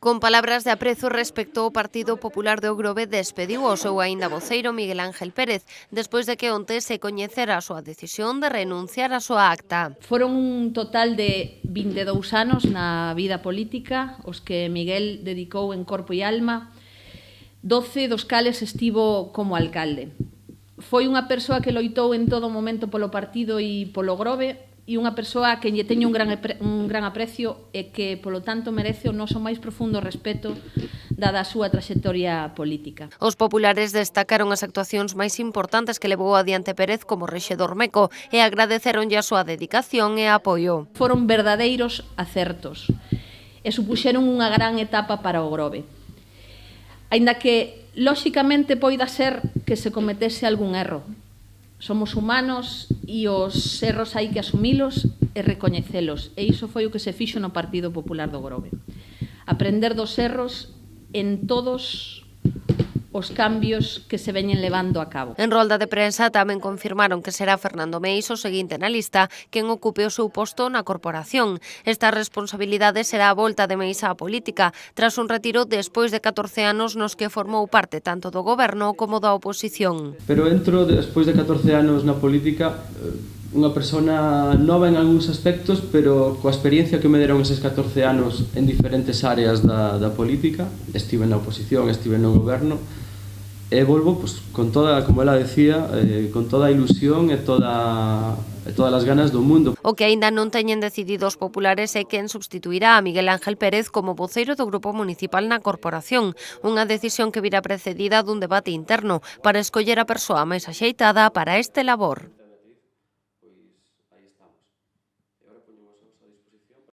Con palabras de aprezo respecto ao Partido Popular de Ogrove, despediu o seu aínda voceiro Miguel Ángel Pérez, despois de que onte se coñecera a súa decisión de renunciar á súa acta. Foron un total de 22 anos na vida política, os que Miguel dedicou en corpo e alma, 12 dos cales estivo como alcalde. Foi unha persoa que loitou en todo momento polo partido e polo Grove, e unha persoa que lle teño un gran aprecio e que, polo tanto, merece o noso máis profundo respeto dada a súa traxectoria política. Os populares destacaron as actuacións máis importantes que levou adiante Pérez como rexedor meco e agradeceronlle a súa dedicación e apoio. Foron verdadeiros acertos e supuxeron unha gran etapa para o Grove. Aínda que, lóxicamente, poida ser que se cometese algún erro. Somos humanos e os erros hai que asumilos e recoñecelos. E iso foi o que se fixo no Partido Popular do Grove. Aprender dos erros en todos os cambios que se veñen levando a cabo. En rolda de prensa tamén confirmaron que será Fernando Meis o seguinte na lista quen ocupe o seu posto na corporación. Esta responsabilidade será a volta de Meis á política, tras un retiro despois de 14 anos nos que formou parte tanto do goberno como da oposición. Pero entro, despois de 14 anos na política, unha persona nova en algúns aspectos, pero coa experiencia que me deron eses 14 anos en diferentes áreas da política. Estive na oposición, estive no goberno, e volvo, pues, con toda, como ela decía, con toda a ilusión e todas as ganas do mundo. O que aínda non teñen decidido os populares é quen substituirá a Miguel Ángel Pérez como voceiro do Grupo Municipal na corporación, unha decisión que virá precedida dun debate interno para escoller a persoa máis axeitada para este labor.